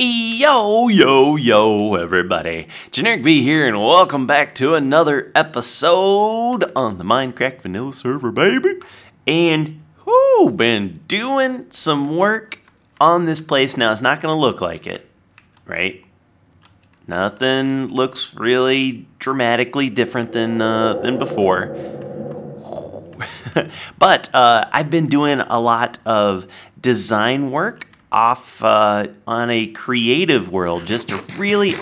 Yo, everybody. Generikb here, and welcome back to another episode on the Mindcrack vanilla server, baby. And, been doing some work on this place. Now, it's not going to look like it, right? Nothing looks really dramatically different than before. But I've been doing a lot of design work off on a creative world, just to really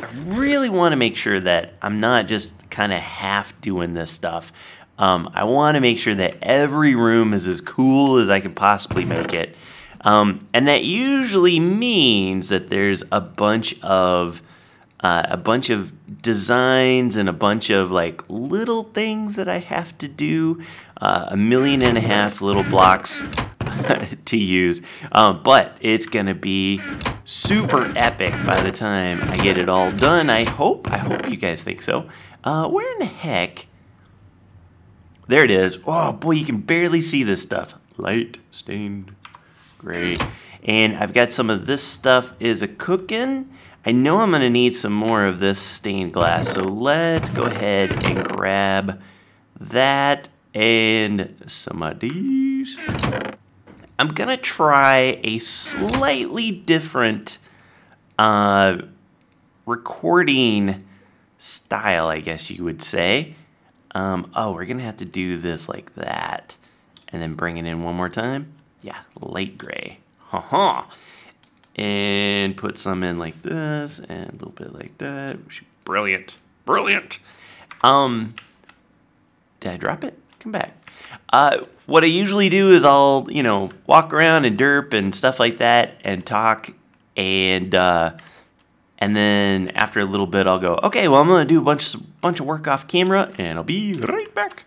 want to make sure that I'm not just kind of half doing this stuff. I want to make sure that every room is as cool as I can possibly make it. And that usually means that there's a bunch of designs and a bunch of like little things that I have to do, 1.5 million little blocks to use, but it's gonna be super epic by the time I get it all done. I hope you guys think so. Where in the heck? There it is. Oh boy, you can barely see this stuff. Light stained gray, and I've got some of this stuff is a cooking. I know I'm gonna need some more of this stained glass, so let's go ahead and grab that and some of these. I'm gonna try a slightly different recording style, I guess you would say. Oh, we're gonna have to do this like that, and then bring it in one more time. Yeah, light gray. And put some in like this, and a little bit like that. Brilliant, brilliant. Did I drop it? Come back. What I usually do is I'll, walk around and derp and stuff like that and talk, and then after a little bit I'll go, okay, well, I'm gonna do a bunch of work off camera, and I'll be right back.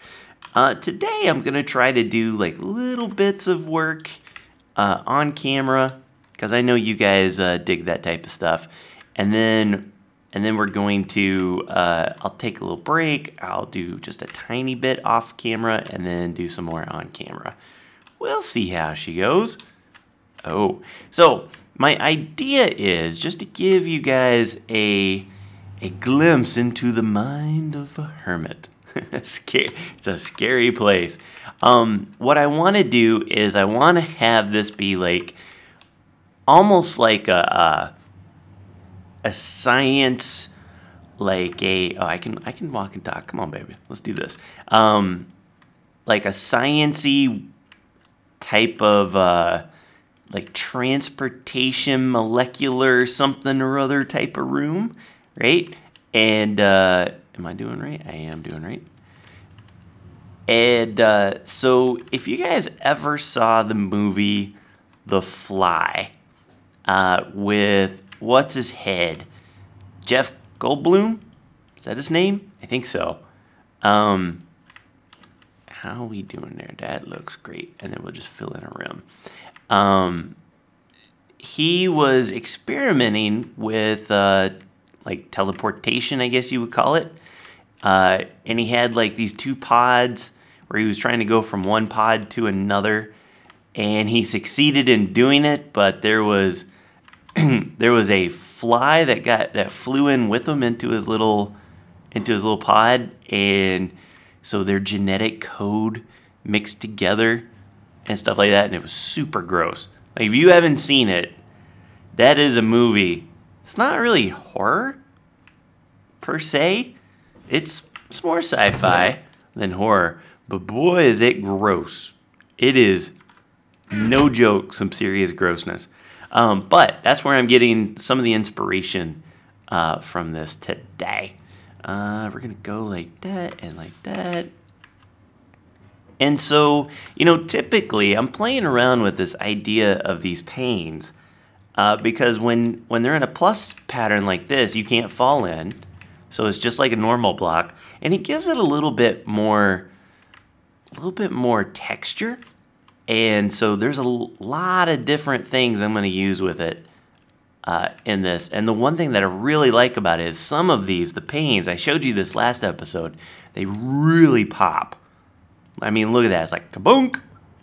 Today I'm gonna try to do like little bits of work on camera, because I know you guys dig that type of stuff, and then we're going to, I'll take a little break, I'll do just a tiny bit off camera, and then do some more on camera. We'll see how she goes. Oh, so my idea is just to give you guys a glimpse into the mind of a hermit. It's a scary place. What I want to do is I want to have this be like, almost like a science, like I can walk and talk. Come on, baby, let's do this. Like a science-y type of like transportation, molecular something or other type of room, right? And am I doing right? I am doing right. And so if you guys ever saw the movie The Fly, with what's his head? Jeff Goldblum? Is that his name? I think so. How are we doing there? That looks great. And then we'll just fill in a rim. He was experimenting with like teleportation, I guess you would call it. And he had like these two pods where he was trying to go from one pod to another. And he succeeded in doing it, but there was a fly that flew in with him into his little pod, and so their genetic code mixed together and stuff like that, and it was super gross. Like, if you haven't seen it, that is a movie. It's not really horror per se. It's more sci-fi than horror, but boy, is it gross. It is, no joke, some serious grossness. But that's where I'm getting some of the inspiration from this today. We're going to go like that and like that. And so, typically I'm playing around with this idea of these panes because when they're in a plus pattern like this, you can't fall in. So it's just like a normal block. And it gives it a little bit more texture. And so there's a lot of different things I'm going to use with it in this. And the one thing that I really like about it is some of these, the panes, I showed you this last episode, they really pop. I mean, look at that. It's like, kabunk.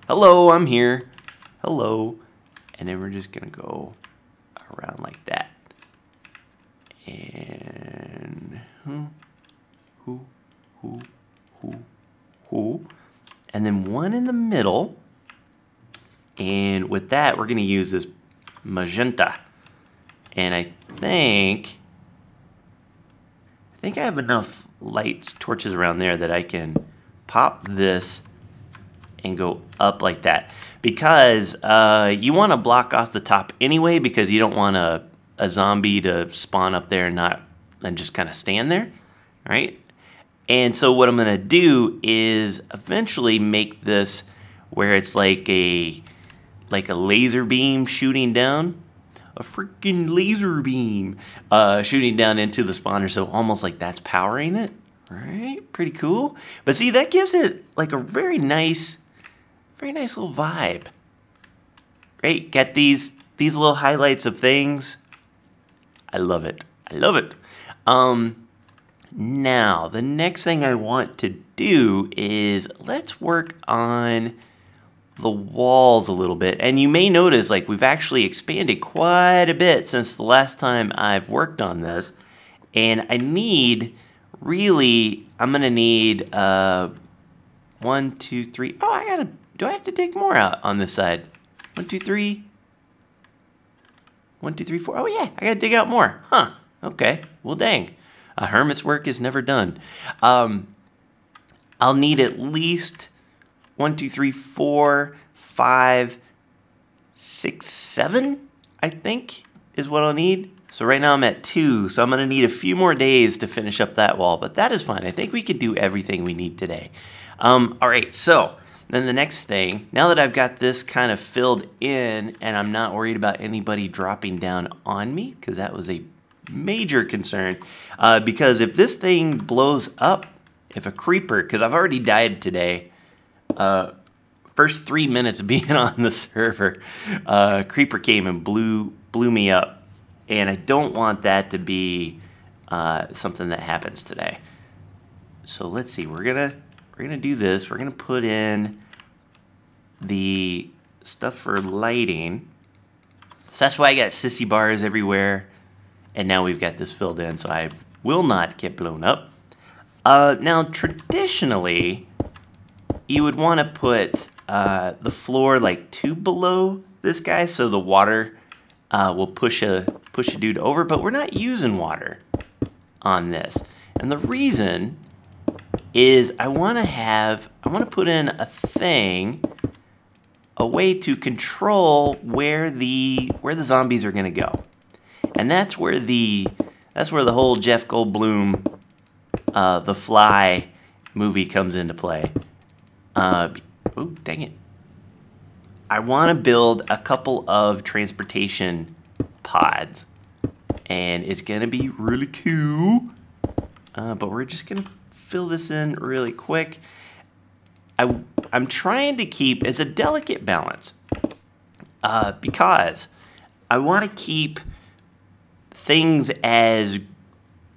Hello, I'm here. Hello. And then we're just going to go around like that. And and then one in the middle. And with that, we're going to use this magenta. And I think I have enough lights, torches around there that I can pop this and go up like that. Because you want to block off the top anyway, because you don't want a zombie to spawn up there and just kind of stand there, right? And so what I'm going to do is eventually make this where it's like a laser beam shooting down. A freaking laser beam shooting down into the spawner, so almost like that's powering it, right? Pretty cool. But see, that gives it like a very nice little vibe, right? Got these little highlights of things. I love it. I love it. Now the next thing I want to do is let's work on the walls a little bit. And you may notice like we've actually expanded quite a bit since the last time I've worked on this. And I'm gonna need 1, 2, 3. Oh, do I have to dig more out on this side? 1, 2, 3. 1, 2, 3, 4. Oh yeah, I gotta dig out more. Huh, okay, well dang. A hermit's work is never done. I'll need at least 1, 2, 3, 4, 5, 6, 7, I think is what I'll need. So right now I'm at 2, so I'm going to need a few more days to finish up that wall, but that is fine. I think we could do everything we need today. All right, so then the next thing, now that I've got this kind of filled in and I'm not worried about anybody dropping down on me, because that was a major concern, because if this thing blows up, if a creeper, because I've already died today, first 3 minutes of being on the server, creeper came and blew me up, and I don't want that to be something that happens today. So let's see, we're gonna do this. We're gonna put in the stuff for lighting. So that's why I got sissy bars everywhere, and now we've got this filled in, so I will not get blown up. Now traditionally, you would want to put the floor like 2 below this guy, so the water will push a dude over. But we're not using water on this, and the reason is I want to put in a way to control where the zombies are going to go, and that's where the whole Jeff Goldblum The Fly movie comes into play. Oh, dang it. I want to build a couple of transportation pods, and it's going to be really cool, but we're just going to fill this in really quick. I'm trying to keep, it's a delicate balance, because I want to keep things as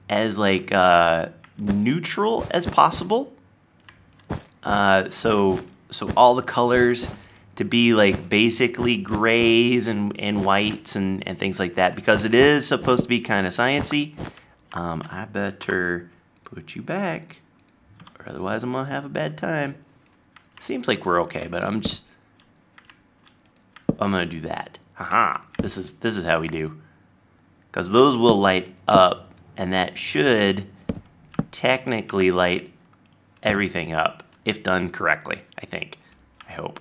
like neutral as possible. So all the colors to be like basically grays and whites and things like that, because it is supposed to be kind of sciencey. I better put you back, or otherwise I'm gonna have a bad time. Seems like we're okay, but I'm gonna do that. Haha, this is how we do. Because those will light up, and that should technically light everything up if done correctly, I think. I hope.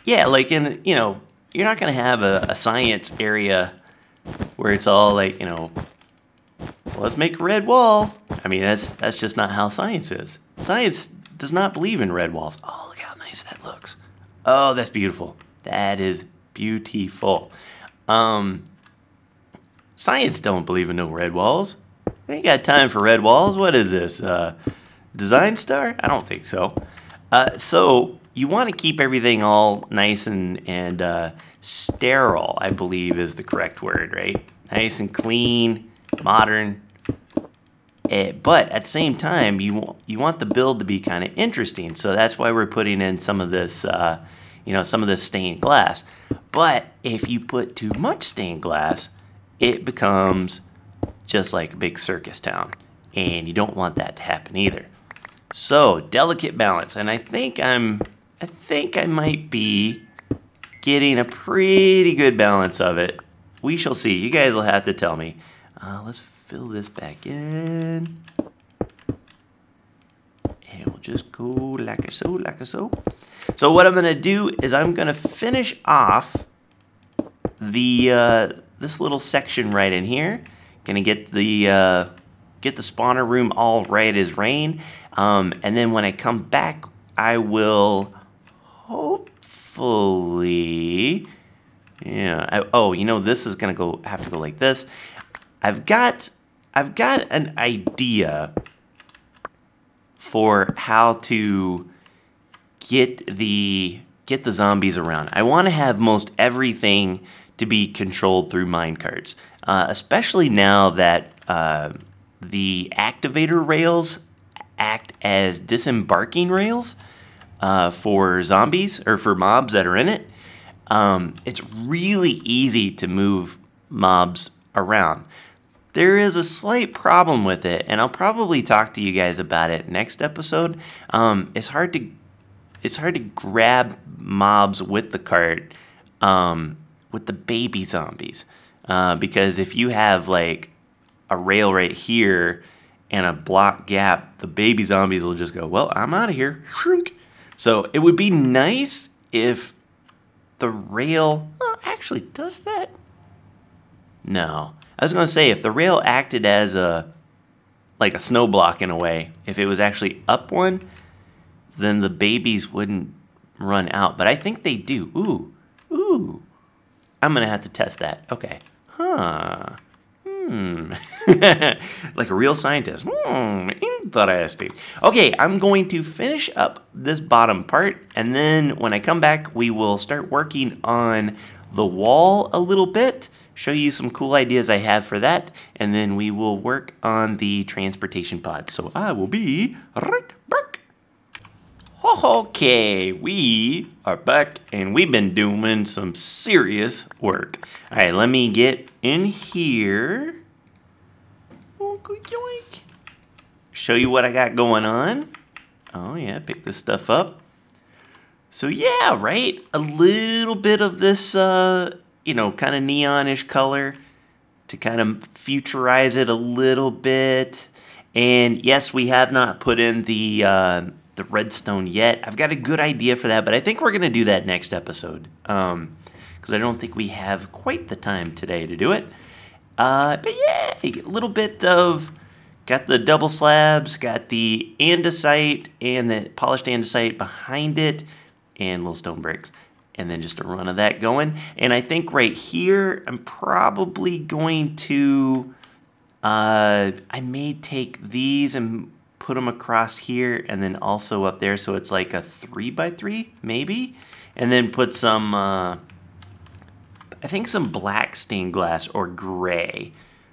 Yeah, like you're not gonna have a science area where it's all like, let's make a red wall. I mean, that's just not how science is. Science does not believe in red walls. Oh, look how nice that looks. Oh, that's beautiful. That is beautiful. Science don't believe in no red walls. They ain't got time for red walls. What is this? Design Star? I don't think so. So you want to keep everything all nice and sterile, I believe is the correct word, right? Nice and clean, modern. But at the same time, you want the build to be kind of interesting. So that's why we're putting in some of this, some of this stained glass. But if you put too much stained glass, it becomes just like a big circus town. And you don't want that to happen either. So, delicate balance. And I think I might be getting a pretty good balance of it. We shall see. You guys will have to tell me. Let's fill this back in. And we'll just go like so, like so. So what I'm going to do is I'm going to finish off the this little section right in here. Going to get the spawner room all right as rain. And then when I come back, I will hopefully, yeah. Oh, you know, this is gonna have to go like this. I've got an idea for how to get the zombies around. I want to have most everything to be controlled through minecarts, especially now that the activator rails act as disembarking rails for zombies or for mobs that are in it. It's really easy to move mobs around. There is a slight problem with it, and I'll probably talk to you guys about it next episode. It's hard to grab mobs with the cart, with the baby zombies, because if you have like a rail right here and a block gap, the baby zombies will just go, well, I'm out of here. So it would be nice if the rail, actually, does that? No. I was going to say, if the rail acted as like a snow block in a way, if it was actually up one, then the babies wouldn't run out. But I think they do. Ooh. I'm going to have to test that. Okay. Huh. Like a real scientist. Interesting. Okay, I'm going to finish up this bottom part, and then when I come back, we will start working on the wall a little bit, show you some cool ideas I have for that, and then we will work on the transportation pod. So I will be right back. Okay, we are back, and we've been doing some serious work. All right, let me get in here. Show you what I got going on. Oh yeah, pick this stuff up. So yeah, right, a little bit of this, kind of neonish color to kind of futurize it a little bit. And yes, we have not put in the redstone yet. I've got a good idea for that, but I think we're gonna do that next episode, because I don't think we have quite the time today to do it. But yeah, a little bit of, got the double slabs, got the andesite and the polished andesite behind it, and little stone bricks, and then just a run of that going. And I think right here, I'm probably going to, I may take these and put them across here, and then also up there, so it's like a 3x3, maybe, and then put some, I think some black stained glass or gray,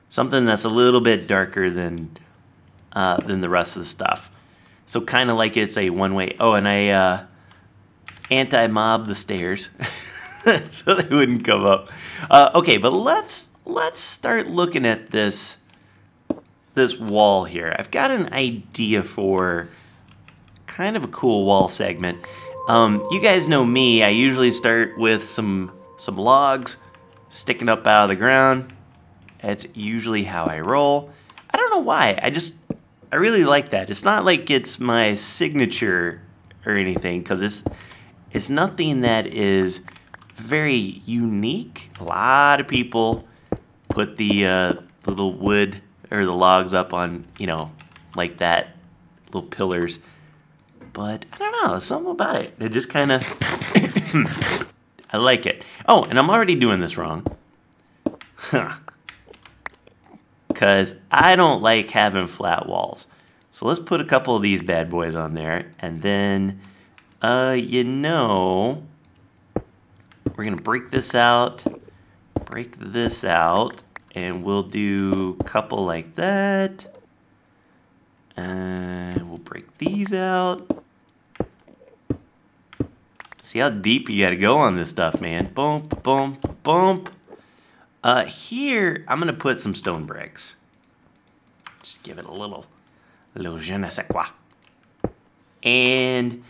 something that's a little bit darker than the rest of the stuff. So kind of like it's a one-way. Oh, and I anti-mob the stairs so they wouldn't come up. Okay, but let's start looking at this wall here. I've got an idea for kind of a cool wall segment. You guys know me. I usually start with some logs sticking up out of the ground. That's usually how I roll. I don't know why. I really like that. It's not like it's my signature or anything, because it's nothing that is very unique. A lot of people put the little wood or the logs up on, like that, little pillars. But I don't know, something about it. It just kind of, I like it. Oh, and I'm already doing this wrong. Because I don't like having flat walls. So let's put a couple of these bad boys on there. And then, we're going to break this out, and we'll do a couple like that. And we'll break these out. See how deep you got to go on this stuff, man. Bump, bump, bump. Here, I'm going to put some stone bricks. Just give it a little je ne sais quoi. And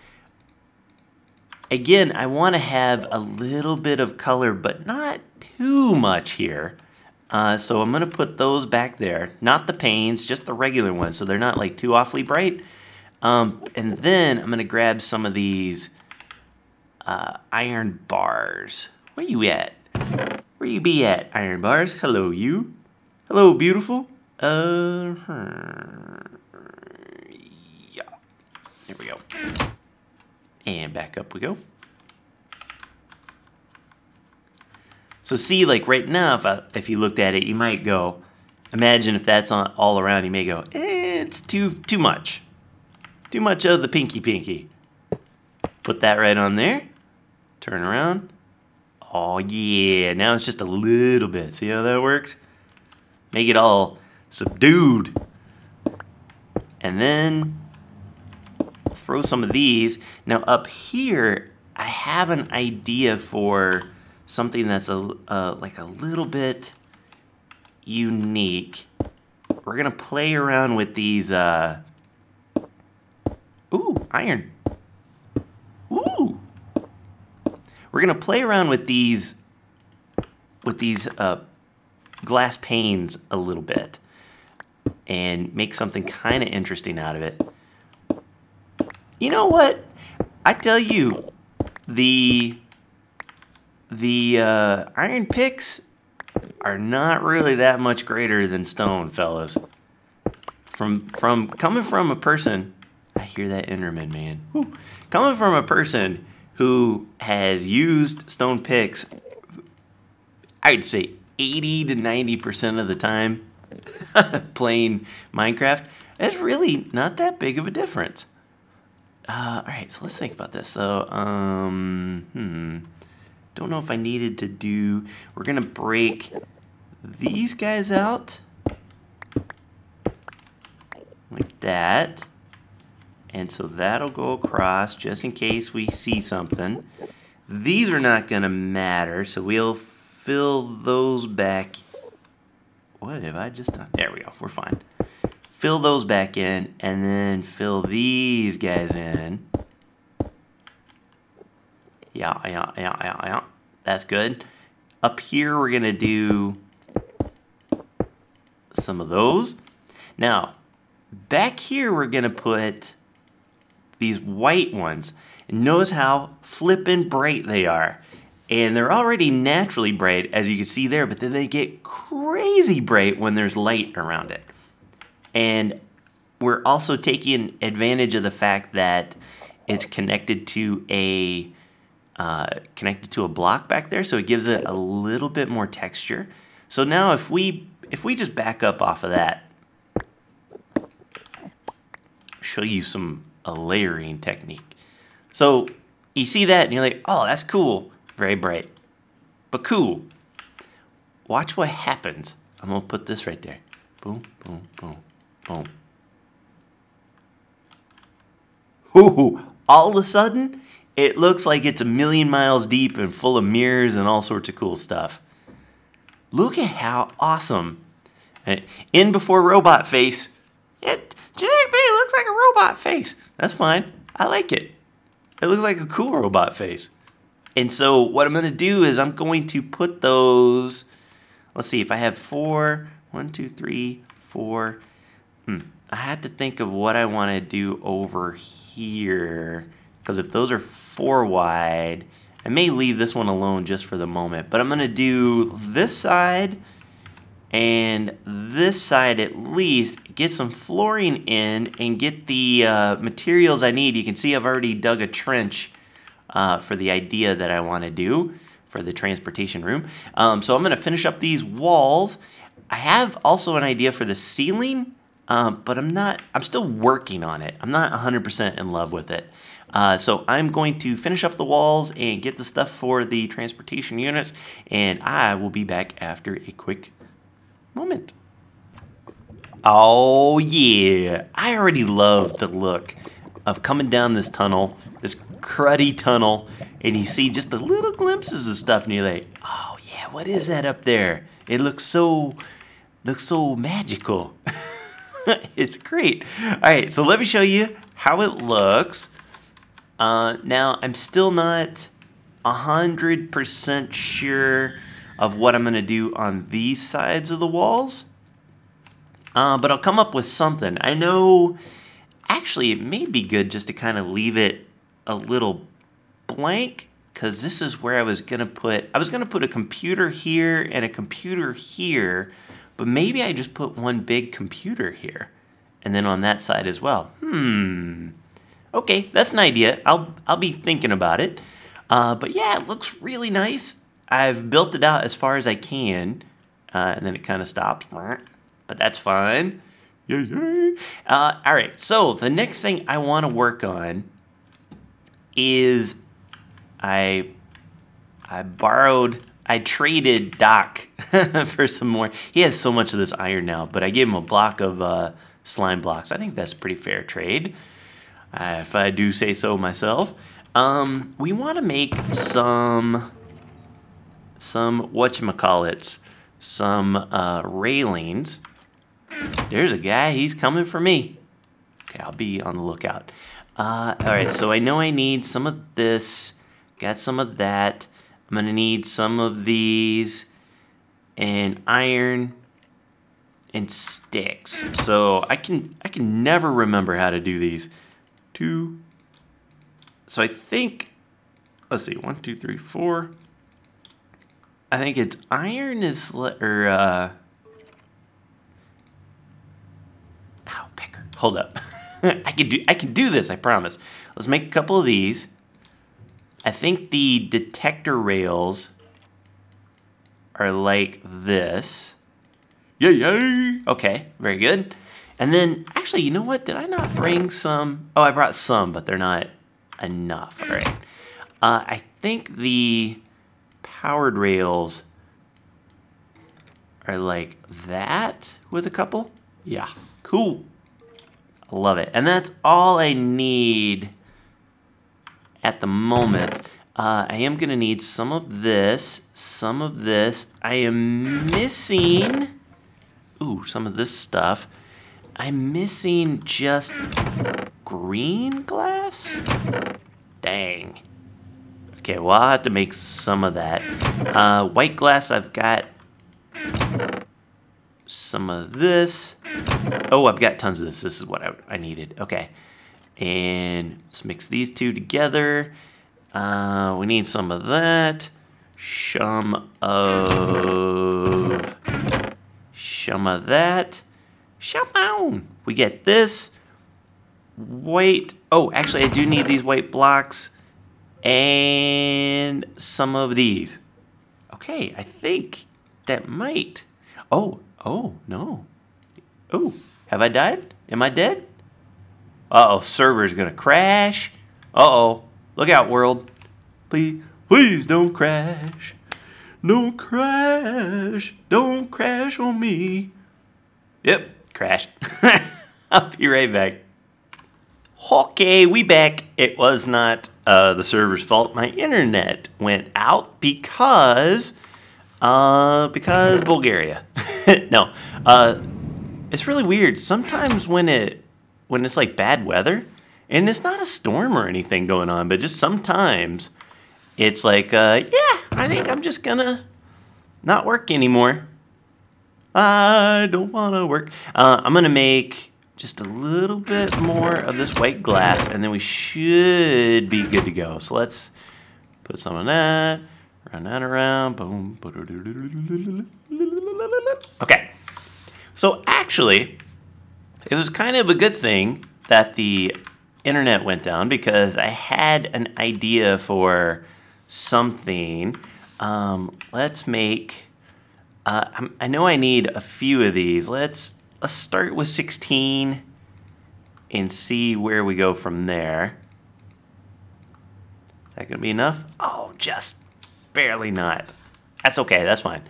again, I want to have a little bit of color, but not too much here. So I'm going to put those back there. Not the panes, just the regular ones, so they're not like too awfully bright. And then I'm going to grab some of these iron bars. Where you at? Where you be at, iron bars? Hello, you. Hello, beautiful. Yeah. There we go. And back up we go. So see, like right now, if you looked at it, you might go, imagine if that's all around, you may go, it's too much. Too much of the pinky. Put that right on there. Turn around. Oh yeah, now it's just a little bit. See how that works? Make it all subdued. And then throw some of these. Now up here, I have an idea for something that's like a little bit unique. We're gonna play around with these. Ooh, iron. Ooh. We're gonna play around with these glass panes a little bit and make something kind of interesting out of it. You know what? I tell you, the iron picks are not really that much greater than stone, fellas. From coming from a person, I hear that Enderman, man. Whew. Coming from a person who has used stone picks, I'd say 80 to 90% of the time playing Minecraft, it's really not that big of a difference. All right, so let's think about this. So, don't know if I needed to do, we're gonna break these guys out like that. And so that'll go across just in case we see something. These are not gonna matter, so we'll fill those back. What have I just done? There we go, we're fine. Fill those back in, and then fill these guys in. Yeah. That's good. Up here, we're gonna do some of those. Now, back here, we're gonna put these white ones. And notice how flippin' bright they are. And they're already naturally bright, as you can see there, but then they get crazy bright when there's light around it. And we're also taking advantage of the fact that it's connected to a block back there, so it gives it a little bit more texture. So now if we just back up off of that, show you a layering technique. So you see that and you're like, oh, that's cool, very bright, but cool. Watch what happens. I'm gonna put this right there. Boom, boom, boom, boom. Ooh, all of a sudden, it looks like it's 1,000,000 miles deep and full of mirrors and all sorts of cool stuff. Look at how awesome. In before robot face. Generikb looks like a robot face. That's fine. I like it. It looks like a cool robot face. And so what I'm going to do is I'm going to put those, let's see, if I have 4, 1, 2, 3, 4. I had to think of what I want to do over here. Because if those are 4 wide, I may leave this one alone just for the moment. But I'm going to do this side and this side at least. Get some flooring in and get the materials I need. You can see I've already dug a trench for the idea that I want to do for the transportation room. So I'm going to finish up these walls. I have also an idea for the ceiling, but I'm still working on it. I'm not 100% in love with it. So I'm going to finish up the walls and get the stuff for the transportation units, and I will be back after a quick moment. Oh yeah, I already love the look of coming down this tunnel, this cruddy tunnel, and you see just the little glimpses of stuff and you're like, oh yeah, what is that up there? It looks so magical. It's great. All right, so let me show you how it looks. Now, I'm still not 100% sure of what I'm going to do on these sides of the walls. But I'll come up with something. I know, actually, it may be good just to kind of leave it a little blank, because this is where I was going to put a computer here and a computer here, but maybe I just put one big computer here and then on that side as well. Okay, that's an idea. I'll be thinking about it. But yeah, it looks really nice. I've built it out as far as I can, and then it kind of stops, but that's fine. All right, so the next thing I want to work on is I traded Doc for some more. He has so much of this iron now, but I gave him a block of slime blocks. I think that's a pretty fair trade, if I do say so myself. We want to make some whatchamacallits, some railings. There's a guy, he's coming for me. Okay, I'll be on the lookout. All right, so I know I need some of this, got some of that. I'm gonna need some of these, and iron, and sticks. So I can never remember how to do these. So I think, let's see, 1, 2, 3, 4. I think it's iron is, or pecker. Hold up. I can do this, I promise. Let's make a couple of these. I think the detector rails are like this. Yay! Okay, very good. And then, actually, you know what? Did I not bring some? Oh, I brought some, but they're not enough. All right. I think the powered rails are like that with a couple. Yeah, cool. I love it. And that's all I need at the moment. I am going to need some of this, some of this. I am missing, some of this stuff. I'm missing just green glass? Dang. Okay, well, I'll have to make some of that. White glass, I've got some of this. Oh, I've got tons of this. This is what I needed. Okay. And let's mix these two together. We need some of that. Some of that. We get this. White. Oh, actually, I do need these white blocks. And some of these. Okay, I think that might. Oh, no. Oh, have I died? Am I dead? Uh-oh, server's gonna crash. Uh-oh. Look out, world. Please don't crash. Don't crash. Don't crash on me. Yep, crashed. I'll be right back. Okay, we back. It was not the server's fault. My internet went out because Bulgaria. No, it's really weird. Sometimes when it's like bad weather, and it's not a storm or anything going on, but just sometimes it's like, yeah, I think I'm just gonna not work anymore. I don't want to work. I'm gonna make just a little bit more of this white glass, and then we should be good to go. So let's put some of that, run that around, boom. Okay. So actually, it was kind of a good thing that the internet went down, because I had an idea for something. Let's make, I know I need a few of these. Let's start with 16 and see where we go from there. Is that going to be enough? Oh, just barely not. That's okay. That's fine.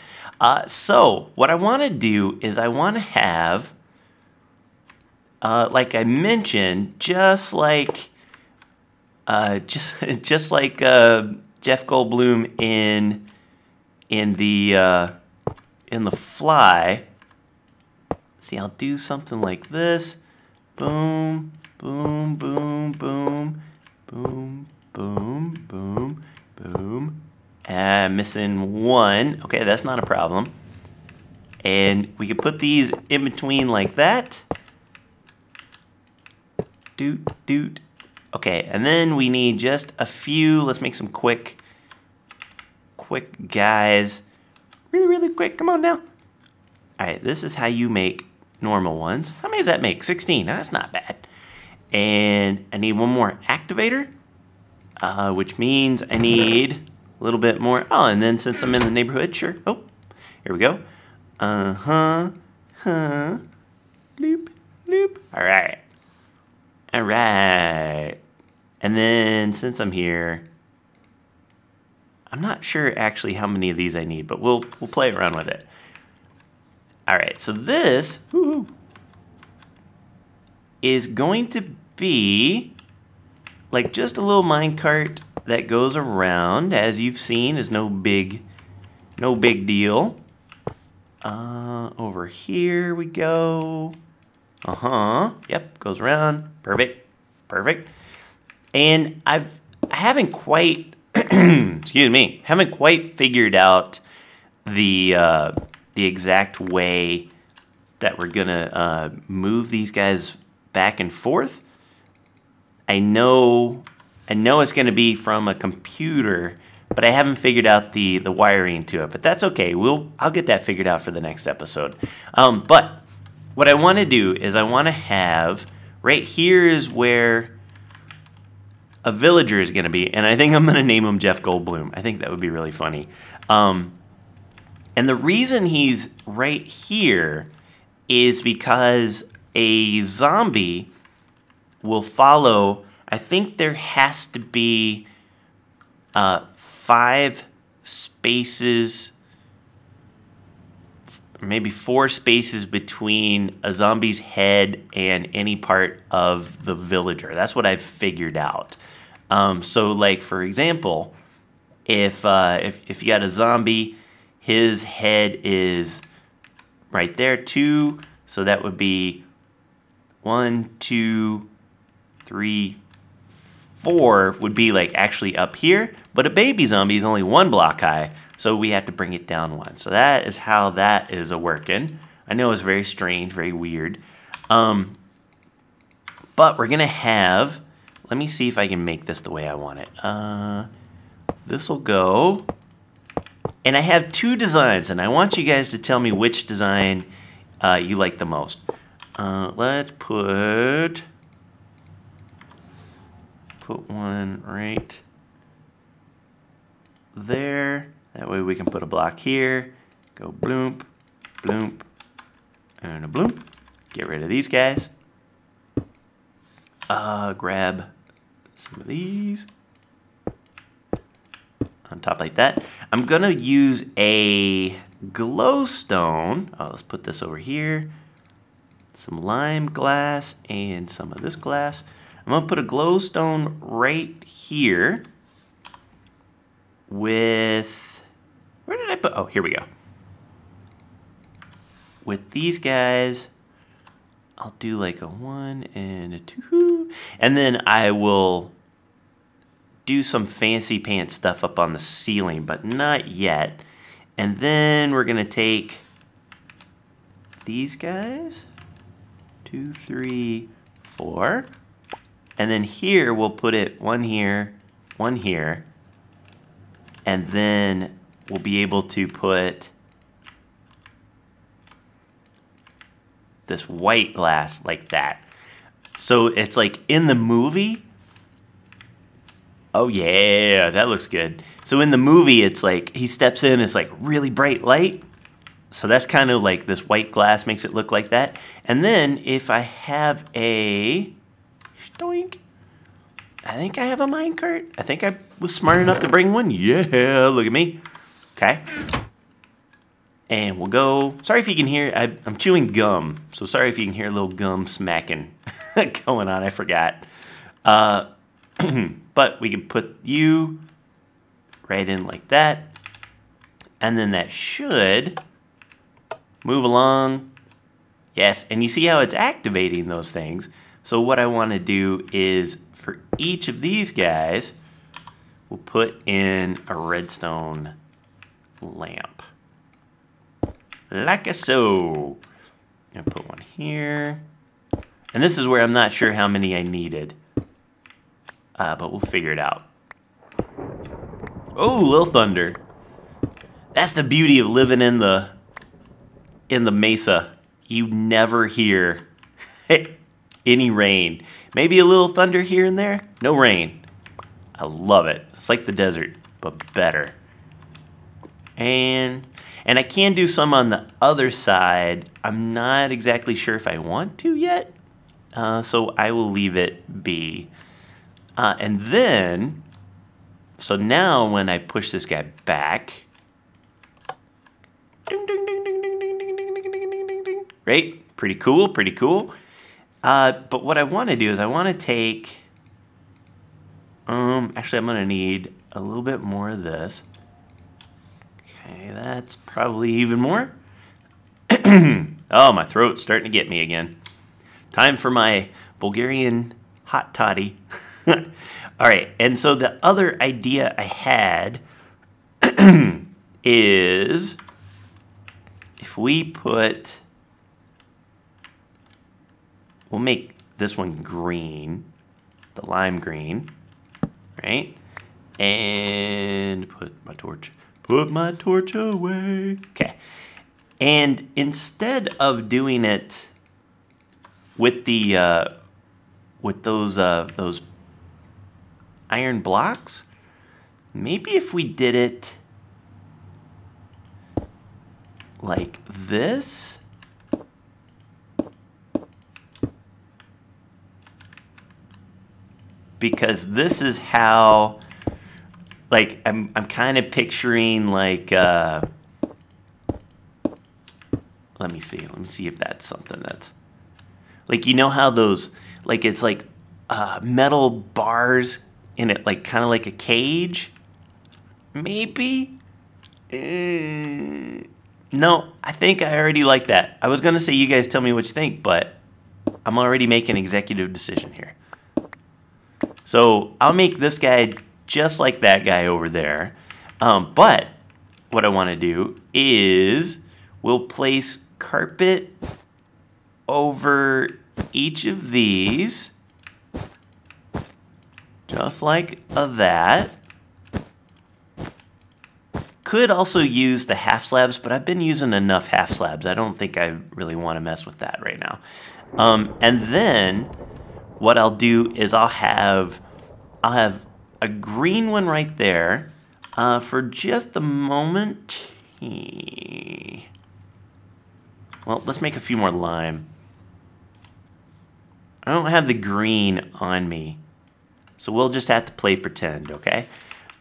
So what I want to do is I want to have, like I mentioned, just like just like Jeff Goldblum in the in the fly. See, I'll do something like this. Boom, boom, boom, boom, boom, boom, boom, boom. Missing one. Okay, that's not a problem. And we could put these in between like that. Doot, doot. Okay, and then we need just a few. Let's make some quick guys. Really, really quick. Come on now. All right, this is how you make normal ones. How many does that make? 16. That's not bad. And I need one more activator, which means I need a little bit more. Oh, and then since I'm in the neighborhood, sure. Oh, here we go. Loop, loop. All right. All right. And then since I'm here, I'm not sure actually how many of these I need, but we'll play around with it. All right, so this is going to be like just a little minecart that goes around. As you've seen, is no big deal. Over here we go. Yep, goes around. Perfect. And I haven't quite excuse me, haven't quite figured out the exact way that we're gonna move these guys back and forth. I know it's gonna be from a computer, but I haven't figured out the wiring to it. But that's okay. I'll get that figured out for the next episode. But what I want to do is I want to have right here is where a villager is going to be, and I think I'm going to name him Jeff Goldblum. I think that would be really funny. And the reason he's right here is because a zombie will follow. I think there has to be 5 spaces, maybe 4 spaces between a zombie's head and any part of the villager. That's what I've figured out. So, like for example, if you got a zombie, his head is right there, 2. So that would be 1, 2, 3, 4 would be like actually up here. But a baby zombie is only 1 block high, so we have to bring it down 1. So that is how that is working. I know it's very strange, very weird. But we're gonna have. Let me see if I can make this the way I want it. This will go. And I have 2 designs, and I want you guys to tell me which design you like the most. Let's put one right there. That way we can put a block here. Go bloomp, bloomp, and a bloomp. Get rid of these guys. Grab some of these on top like that. I'm gonna use a glowstone. Let's put this over here. Some lime glass and some of this glass. I'm gonna put a glowstone right here with, where did I put, oh, here we go. With these guys, I'll do like a 1 and a 2, and then I will do some fancy pants stuff up on the ceiling, but not yet. And then we're gonna take these guys, 2, 3, 4, and then here we'll put it 1 here, 1 here, and then we'll be able to put this white glass like that. So it's like in the movie. Oh yeah, that looks good. So in the movie, it's like he steps in, it's like really bright light. So that's kind of like this white glass makes it look like that. And then if I have a stoink, I think I have a minecart. I think I was smart enough to bring one. Yeah, look at me. Okay. And we'll go. Sorry if you can hear, I'm chewing gum. So sorry if you can hear a little gum smacking going on. I forgot. But we can put you right in like that. And then that should Move along. Yes, and you see how it's activating those things. So what I want to do is for each of these guys, we'll put in a redstone lamp. Like so. I'm going to put one here. And this is where I'm not sure how many I needed. But we'll figure it out. Oh, little thunder. That's the beauty of living in the mesa. You never hear any rain. Maybe a little thunder here and there. No rain. I love it. It's like the desert, but better. And I can do some on the other side. I'm not exactly sure if I want to yet. So I will leave it be. And then, so now when I push this guy back, ding, ding, ding, ding, ding, ding, ding, ding, ding, ding, ding, ding. Right? Pretty cool, pretty cool. But what I want to do is I want to take, actually I'm going to need a little bit more of this. Okay, that's probably even more. Oh, my throat's starting to get me again. Time for my Bulgarian hot toddy. All right, and so the other idea I had is if we put, we'll make this one green, the lime green, right? And put my torch away. Okay, and instead of doing it with the with those iron blocks, maybe if we did it like this, because this is how, like, I'm kind of picturing like let me see if that's something that's like, you know how those, like, it's like metal bars in it, like kind of like a cage, maybe. No, I think I already like that. I was gonna say you guys tell me what you think, but I'm already making an executive decision here. So I'll make this guy just like that guy over there. But what I want to do is we'll place carpet over each of these, just like that. Could also use the half slabs, but I've been using enough half slabs. I don't think I really want to mess with that right now. And then what I'll do is I'll have a green one right there for just the moment. Well, let's make a few more lime. I don't have the green on me, so we'll just have to play pretend, okay?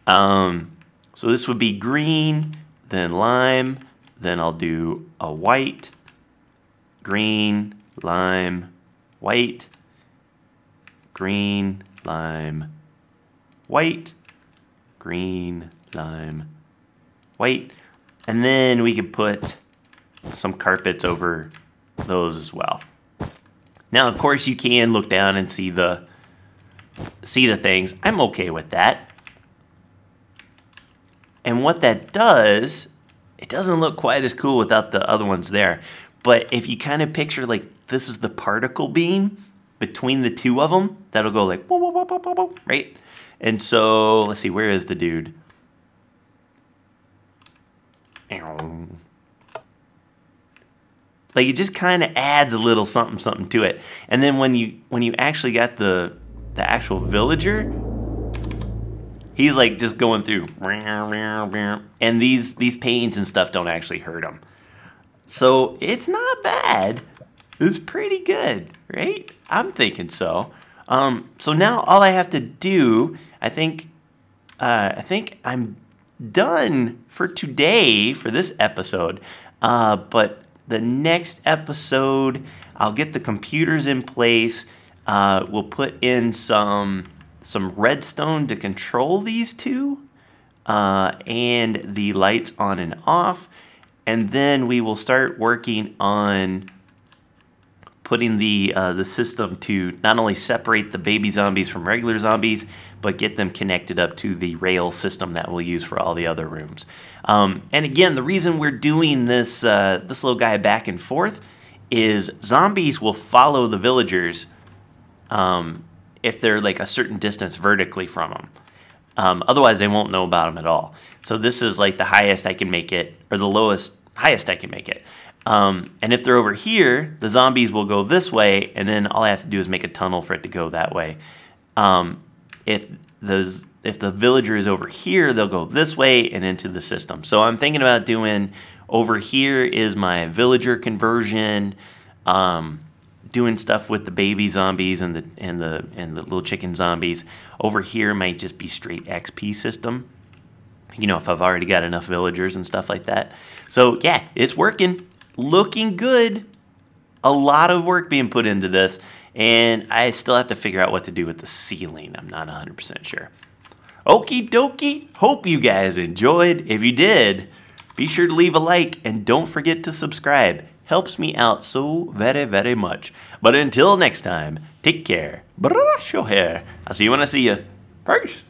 So this would be green, then lime, then I'll do a white, green, lime, white, green, lime, white, green, lime, white, and then we could put some carpets over those as well. Now, of course, you can look down and see the things. I'm okay with that. And what that does, it doesn't look quite as cool without the other ones there. But if you kind of picture like this is the particle beam between the two of them, that'll go like, whoa, whoa, whoa, whoa, whoa, right? And so, let's see, where is the dude? Like, it just kind of adds a little something, something to it. And then when you actually got the actual villager, he's like just going through, and these pains and stuff don't actually hurt him. So it's not bad. It's pretty good, right? I'm thinking so. So now all I have to do, I think I'm done for today for this episode. But the next episode, I'll get the computers in place. We'll put in some redstone to control these two, and the lights on and off. and then we will start working on putting the system to not only separate the baby zombies from regular zombies, but get them connected up to the rail system that we'll use for all the other rooms. And again, the reason we're doing this this little guy back and forth is zombies will follow the villagers if they're like a certain distance vertically from them. Otherwise, they won't know about them at all. So this is like the highest I can make it, or the highest I can make it. And if they're over here, the zombies will go this way, and then all I have to do is make a tunnel for it to go that way. If the villager is over here, they'll go this way and into the system. So I'm thinking about doing, over here is my villager conversion, doing stuff with the baby zombies and the little chicken zombies. Over here might just be straight XP system, you know, if I've already got enough villagers and stuff like that. So yeah, it's working, looking good. A lot of work being put into this, and I still have to figure out what to do with the ceiling. I'm not 100% sure. Okie dokie, hope you guys enjoyed. If you did, be sure to leave a like and don't forget to subscribe. Helps me out so very, very much. But until next time, take care. Brush your hair. I'll see you when I see you. Peace.